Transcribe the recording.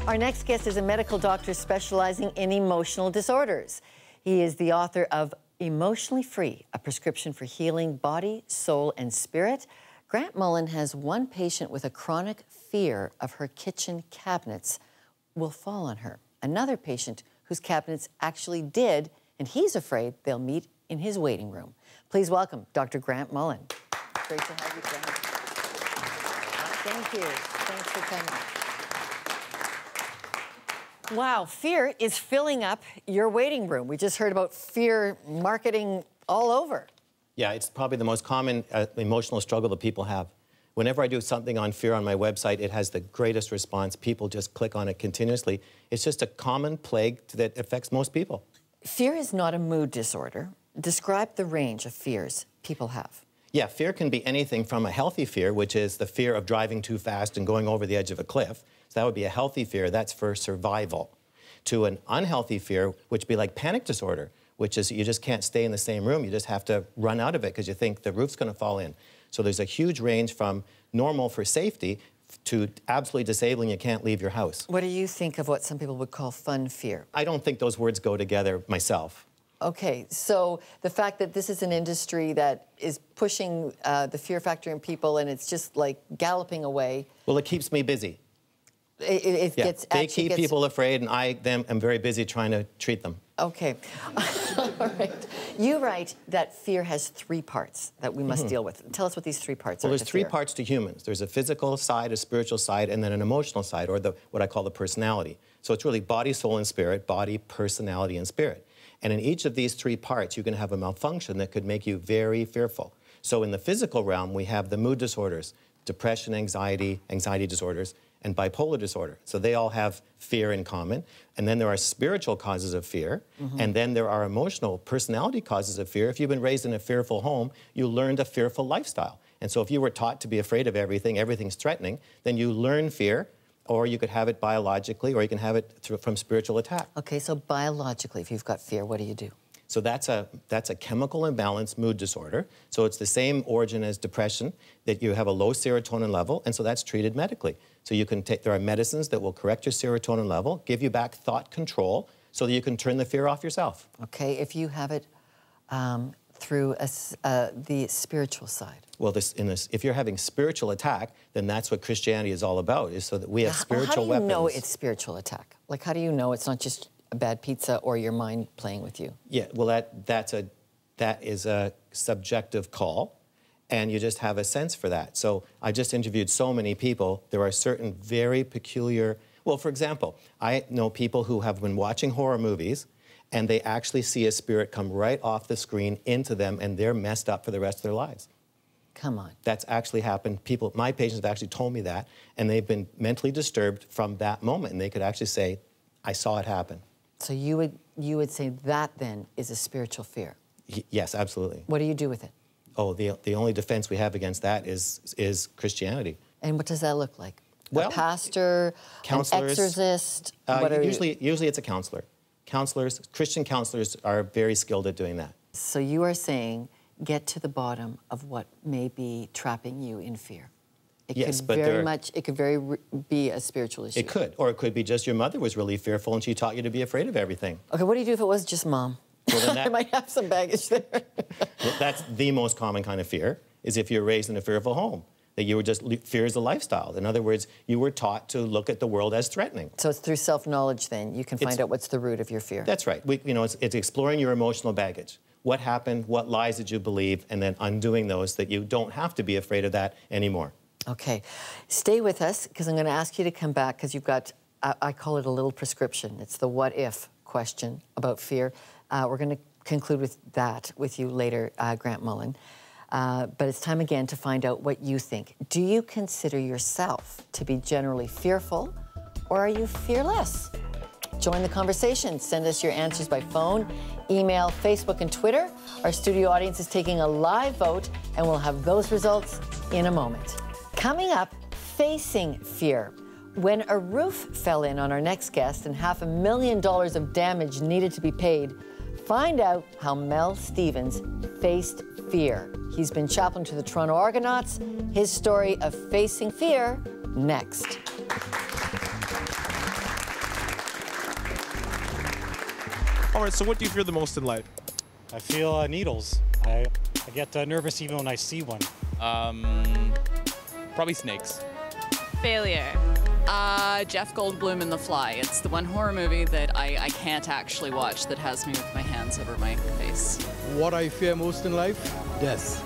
Our next guest is a medical doctor specializing in emotional disorders. He is the author of Emotionally Free, a prescription for healing body, soul, and spirit. Grant Mullen has one patient with a chronic fear of her kitchen cabinets will fall on her. Another patient whose cabinets actually did, and he's afraid they'll meet in his waiting room. Please welcome Dr. Grant Mullen. Great to have you, Grant. Thank you. Thanks for coming. Wow, fear is filling up your waiting room. We just heard about fear marketing all over. Yeah, it's probably the most common emotional struggle that people have. Whenever I do something on fear on my website, it has the greatest response. People just click on it continuously. It's just a common plague that affects most people. Fear is not a mood disorder. Describe the range of fears people have. Yeah, fear can be anything from a healthy fear, which is the fear of driving too fast and going over the edge of a cliff. So that would be a healthy fear. That's for survival. To an unhealthy fear, which would be like panic disorder, which is you just can't stay in the same room. You just have to run out of it because you think the roof's going to fall in. So there's a huge range from normal for safety to absolutely disabling, you can't leave your house. What do you think of what some people would call fun fear? I don't think those words go together myself. Okay, so the fact that this is an industry that is pushing the fear factor in people and it's just like galloping away. Well, it keeps me busy. They keep people afraid, and I am very busy trying to treat them. Okay. All right. You write that fear has three parts that we must deal with. Tell us what these three parts are. Well, there's three parts to humans. There's a physical side, a spiritual side, and then an emotional side, or what I call the personality. So it's really body, soul, and spirit, body, personality, and spirit. And in each of these three parts, you can have a malfunction that could make you very fearful. So in the physical realm, we have the mood disorders, depression, anxiety disorders, and bipolar disorder. So they all have fear in common. And then there are spiritual causes of fear. And then there are emotional personality causes of fear. If you've been raised in a fearful home, you learned a fearful lifestyle. And so if you were taught to be afraid of everything, everything's threatening, then you learn fear, or you could have it biologically, or you can have it from spiritual attack. Okay, so biologically, if you've got fear, what do you do? So that's a chemical imbalance mood disorder. So it's the same origin as depression, that you have a low serotonin level, and so that's treated medically. So you can there are medicines that will correct your serotonin level, give you back thought control, so that you can turn the fear off yourself. Okay, if you have it through the spiritual side. Well, if you're having spiritual attack, then that's what Christianity is all about, is so that we have spiritual weapons. How do you know it's spiritual attack? Like, how do you know it's not just a bad pizza or your mind playing with you? Yeah, well, that is a subjective call, and you just have a sense for that. So I just interviewed so many people. There are certain very peculiar, well, for example, I know people who have been watching horror movies, and they actually see a spirit come right off the screen into them, and they're messed up for the rest of their lives. Come on. That's actually happened. My patients have actually told me that, and they've been mentally disturbed from that moment, and they could actually say, I saw it happen. So you would say that then is a spiritual fear? Yes, absolutely. What do you do with it? Oh, the only defense we have against that is Christianity. And what does that look like? Well, a pastor, counselors, an exorcist? Usually it's a counselor. Christian counselors are very skilled at doing that. So you are saying get to the bottom of what may be trapping you in fear. It could be a spiritual issue. It could, or it could be just your mother was really fearful and she taught you to be afraid of everything. Okay, what do you do if it was just mom? Well, then I might have some baggage there. Well, that's the most common kind of fear, is if you're raised in a fearful home, that you were just, fear is a lifestyle. In other words, you were taught to look at the world as threatening. So it's through self-knowledge then, you can find out what's the root of your fear. That's right. It's exploring your emotional baggage. What happened, what lies did you believe, and then undoing those that you don't have to be afraid of that anymore. Okay, stay with us, because I'm going to ask you to come back, because you've got, I call it a little prescription. It's the what if question about fear. We're going to conclude with that with you later, Grant Mullen. But it's time again to find out what you think. Do you consider yourself to be generally fearful, or are you fearless? Join the conversation. Send us your answers by phone, email, Facebook, and Twitter. Our studio audience is taking a live vote, and we'll have those results in a moment. Coming up, facing fear. When a roof fell in on our next guest and $500,000 of damage needed to be paid, find out how Mel Stevens faced fear. He's been chaplain to the Toronto Argonauts. His story of facing fear, next. All right, so what do you fear the most in life? I feel needles. I get nervous even when I see one. Probably snakes. Failure. Jeff Goldblum in The Fly. It's the one horror movie that I can't actually watch that has me with my hands over my face. What I fear most in life? Death.